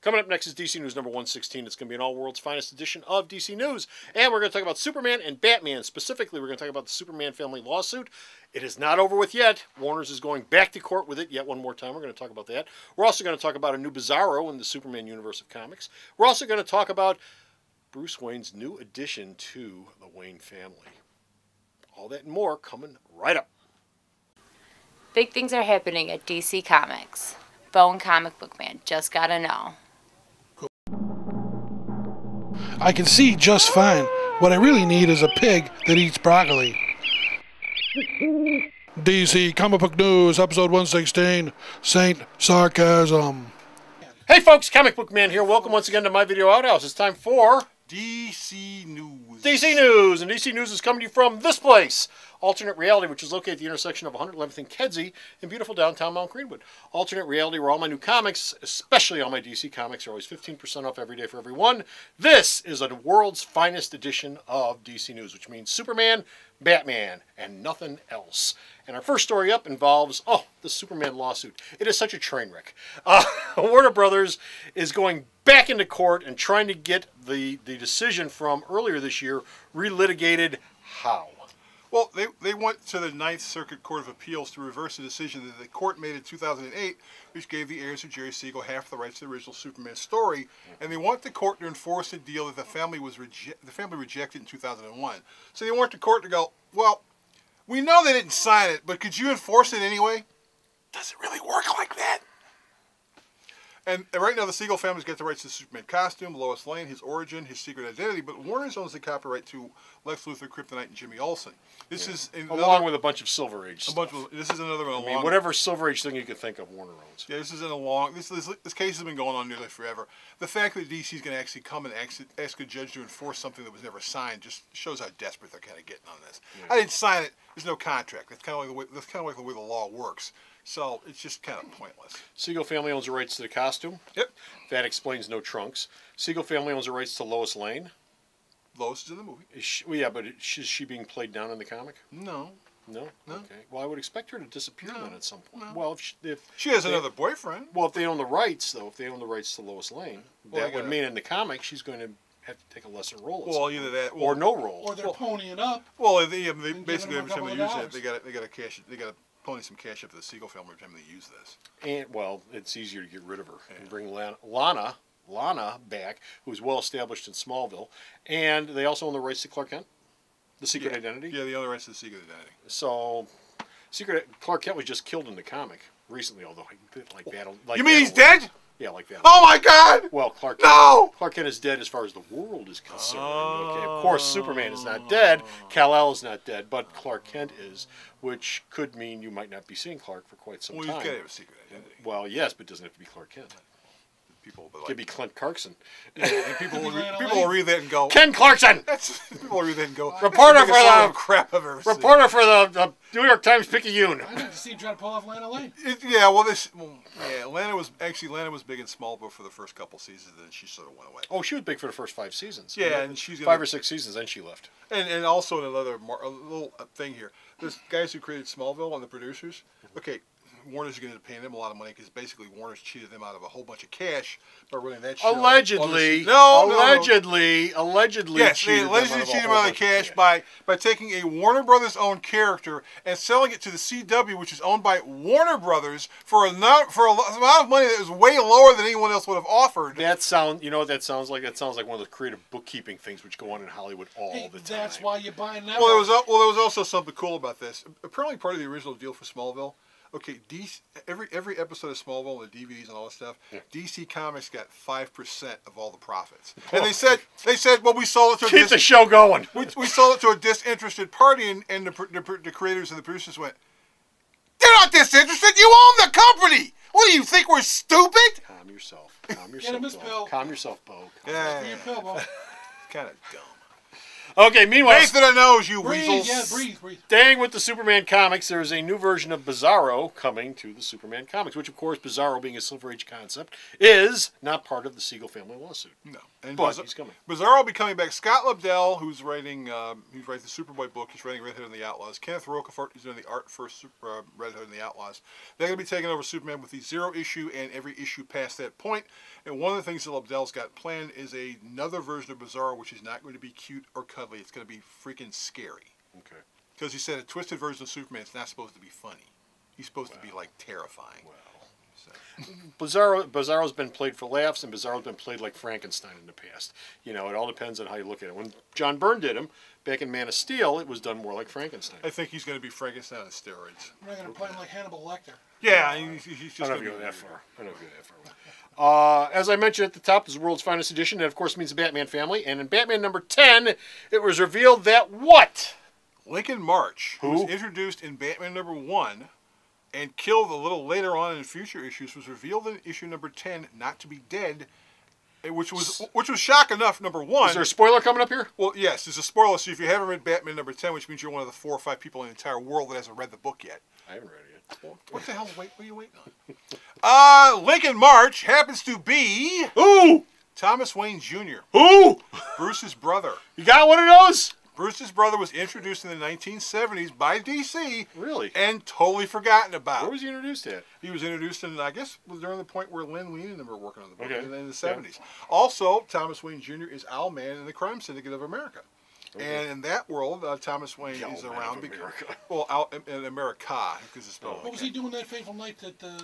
Coming up next is DC News number 116. It's going to be an all-world's finest edition of DC News. And we're going to talk about Superman and Batman. Specifically, we're going to talk about the Superman family lawsuit. It is not over with yet. Warner's is going back to court with it yet one more time. We're going to talk about that. We're also going to talk about a new Bizarro in the Superman universe of comics. We're also going to talk about Bruce Wayne's new addition to the Wayne family. All that and more coming right up. Big things are happening at DC Comics. Bone Comic Book Man just gotta know. I can see just fine. What I really need is a pig that eats broccoli. DC Comic Book News, episode 116, Saint Sarcasm. Hey folks, Comic Book Man here. Welcome once again to my video outhouse. It's time for DC News. DC News, and DC News is coming to you from this place, Alternate Reality, which is located at the intersection of 111th and Kedzie in beautiful downtown Mount Greenwood. Alternate Reality, where all my new comics, especially all my DC comics, are always 15% off every day for everyone. This is a world's finest edition of DC News, which means Superman, Batman, and nothing else. And our first story up involves, the Superman lawsuit. It is such a train wreck. Warner Brothers is going back into court and trying to get the decision from earlier this year relitigated. How? Well, they went to the Ninth Circuit Court of Appeals to reverse a decision that the court made in 2008, which gave the heirs of Jerry Siegel half the rights to the original Superman story, and they want the court to enforce a deal that the family rejected in 2001. So they want the court to go, well, we know they didn't sign it, but could you enforce it anyway? Does it really work like that? And right now, the Siegel family's got the rights to the Superman costume, Lois Lane, his origin, his secret identity, but Warner's owns the copyright to Lex Luthor, Kryptonite, and Jimmy Olsen. This is along with a bunch of Silver Age stuff. This is another one. Whatever Silver Age thing you could think of, Warner owns. Yeah, this case has been going on nearly forever. The fact that DC is going to actually come and ask a judge to enforce something that was never signed just shows how desperate they're kind of getting on this. Yeah. I didn't sign it. There's no contract. That's kind of like the way the law works. So it's just kind of pointless. Siegel family owns the rights to the costume. Yep. That explains no trunks. Siegel family owns the rights to Lois Lane. Lois is in the movie. But is she being played down in the comic? No. No? Okay. Well, I would expect her to disappear then at some point. No. Well, if she has another boyfriend. Well, if they own the rights, though, if they own the rights to Lois Lane, that would mean in the comic she's going to have to take a lesser role. Well, either that or no role. Or they're ponying up. Well, they basically every time they use it, they got to pony some cash up to the Siegel family every time they use this. And well, it's easier to get rid of her and bring Lana back, who's well established in Smallville, and they also own the rights to Clark Kent, the secret identity. Yeah, the other rights to the secret identity. So, Clark Kent was just killed in the comic recently, although battle. You mean he's dead? Yeah, like that. Oh my God! Well, Clark Kent is dead as far as the world is concerned. Okay, of course, Superman is not dead. Kal-El is not dead, but Clark Kent is, which could mean you might not be seeing Clark for quite some time. Well, he's got to have a secret identity. Well, yes, but it doesn't have to be Clark Kent. It could be Clint Clarkson. Yeah, and people will read that and go, Ken Clarkson! People will read that and go, reporter for the crap I've ever seen. The New York Times Picayune. I'd like to see him try to pull off Lana Lane. Lana was big in Smallville for the first couple seasons, and then she sort of went away. Oh, she was big for the first 5 seasons. Yeah, and she's 5 or 6 seasons, then she left. And also another little thing here. There's guys who created Smallville and the producers. Okay, Warner's going to pay them a lot of money because basically Warner's cheated them out of a whole bunch of cash by running that show. Allegedly. Allegedly. Yes, they allegedly cheated them out of cash by taking a Warner Brothers owned character and selling it to the CW, which is owned by Warner Brothers, for an amount of money that was way lower than anyone else would have offered. That sounds like? That sounds like one of those creative bookkeeping things which go on in Hollywood all the time. That's why you buy now. Well, there was also something cool about this. Apparently, part of the original deal for Smallville. Okay, every episode of Smallville and the DVDs and all that stuff, DC Comics got 5% of all the profits. And they said, well, we sold it to keep the show going. We sold it to a disinterested party, and the creators and the producers went, they're not disinterested. You own the company. What do you think? We're stupid? Calm yourself. Get him his pill. Calm yourself, Bo. Yeah. Your pill, Bo. Kind of dumb. Okay, meanwhile, Face to the nose, you Breathe, weasels. yeah, breathe. staying with the Superman comics, there is a new version of Bizarro coming to the Superman comics, which, of course, Bizarro being a Silver Age concept, is not part of the Siegel family lawsuit. No, and But he's coming. Bizarro will be coming back. Scott Lobdell, who's writing the Superboy book, he's writing Red Hood and the Outlaws. Kenneth Rocafort, who's doing the art for Red Hood and the Outlaws. They're going to be taking over Superman with the 0 issue and every issue past that point. And one of the things that Lobdell's got planned is another version of Bizarro, which is not going to be cute or cuddly. It's going to be freaking scary. Okay. Because he said a twisted version of Superman is not supposed to be funny. He's supposed to be, like, terrifying. Bizarro's been played for laughs, and Bizarro's been played like Frankenstein in the past. You know, it all depends on how you look at it. When John Byrne did him back in Man of Steel, it was done more like Frankenstein. I think he's going to be Frankenstein on steroids. We're not going to play him like Hannibal Lecter. Yeah, he's just I don't know going if to you go go that far. I don't know if you go that far. As I mentioned at the top, this is the world's finest edition. That, of course, means the Batman family. And in Batman number 10, it was revealed that what? Lincoln March, who Who? was introduced in Batman number 1 and killed a little later on in future issues, was revealed in issue number 10 not to be dead, which was shock enough, number 1. Is there a spoiler coming up here? Well, yes, there's a spoiler, so if you haven't read Batman number 10, which means you're one of the 4 or 5 people in the entire world that hasn't read the book yet. I haven't read it yet. Well, what the hell what are you waiting on? Lincoln March happens to be Who? Thomas Wayne Jr., Who? Bruce's brother. You got one of those? Bruce's brother was introduced in the 1970s by DC. Really? And totally forgotten about. Where was he introduced at? He was introduced in, I guess, during the point where Len Wein and them were working on the book Okay. in the 70s. Also, Thomas Wayne Jr. is Owlman in the Crime Syndicate of America. Okay. And in that world, Thomas Wayne The is Owlman around of America. Well, in America, because it's spelled. What was he doing that fateful night that the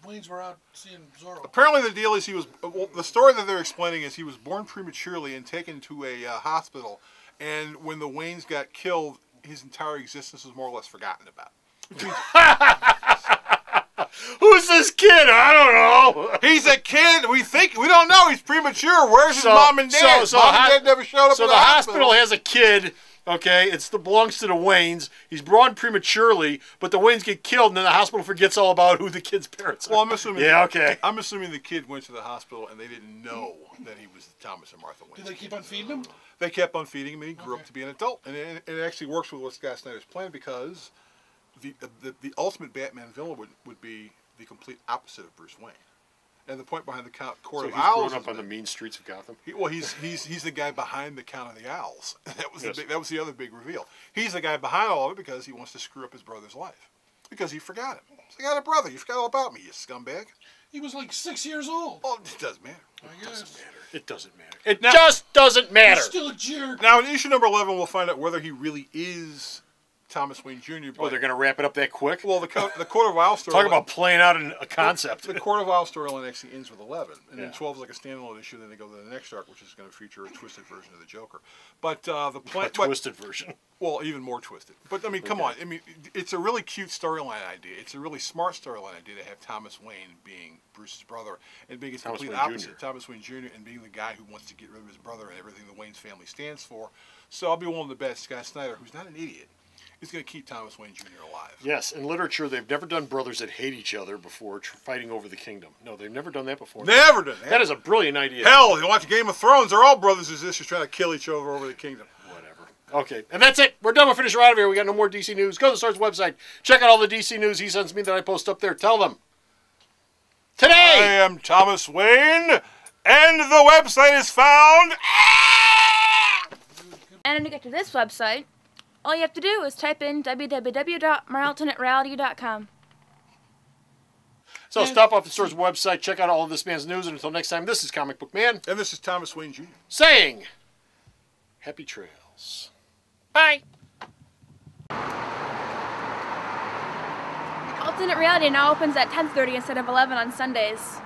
Waynes were out seeing Zorro? Apparently, the deal is the story that they're explaining is he was born prematurely and taken to a hospital. And when the Waynes got killed, his entire existence was more or less forgotten about. Who's this kid? I don't know. He's a kid. We don't know. He's premature. Where's his mom and dad? Mom and dad never showed up. So at the hospital has a kid. Okay, belongs to the Waynes. He's born prematurely, but the Waynes get killed, and then the hospital forgets all about who the kid's parents are. Well, I'm assuming. Yeah, okay. I'm assuming the kid went to the hospital and they didn't know that he was Thomas and Martha Wayne. Did they keep on feeding him? They kept on feeding him, and he grew up to be an adult. And it actually works with what Scott Snyder's plan, because the ultimate Batman villain would be the complete opposite of Bruce Wayne. And the point behind the Court of He's Owls. grown up on the mean streets of Gotham. He's the guy behind the Count of the Owls. That was Yes. that was the other big reveal. He's the guy behind all of it because he wants to screw up his brother's life. Because he forgot him. He's got a brother. You forgot all about me, you scumbag. He was like 6 years old. Well, it doesn't matter. I guess. It doesn't matter. It just doesn't matter. He's still a jerk. Now, in issue number 11, we'll find out whether he really is Thomas Wayne Jr. Oh, they're going to wrap it up that quick? Well, the Court of Owls story. Talk about playing out a concept. The Court of Owls storyline actually ends with 11, and Yeah. then 12 is like a standalone issue. Then they go to the next arc, which is going to feature a twisted version of the Joker. But the plan, A twisted version. well, even more twisted. But I mean, come on. I mean, it's a really cute storyline idea. It's a really smart storyline idea to have Thomas Wayne being Bruce's brother and being his Thomas complete Wayne opposite, Jr. Thomas Wayne Jr. and being the guy who wants to get rid of his brother and everything the Wayne's family stands for. So I'll be willing to bet Scott Snyder, who's not an idiot, is going to keep Thomas Wayne Jr. alive. Yes, in literature, they've never done brothers that hate each other before fighting over the kingdom. No, they've never done that before. Never done that. That is a brilliant idea. Hell, you watch Game of Thrones, they're all brothers and sisters trying to kill each other over the kingdom. Whatever. Okay, and that's it. We're done. We're finished. We're out of here. We got no more DC news. Go to the Star's website. Check out all the DC news he sends me that I post up there. Tell them. I Today! am Thomas Wayne, and the website is found. And to get to this website, all you have to do is type in www.myalternatereality.com. So stop off the Star's website. Check out all of this man's news. And until next time, this is Comic Book Man And this is Thomas Wayne Jr. saying, happy trails. Bye. Alternate Reality now opens at 10:30 instead of 11 on Sundays.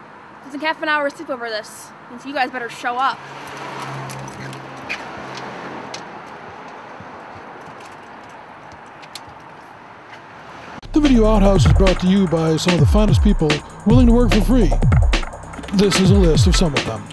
There's like half an hour sleep over this, and so you guys better show up. The Video Outhouse is brought to you by some of the finest people willing to work for free. This is a list of some of them.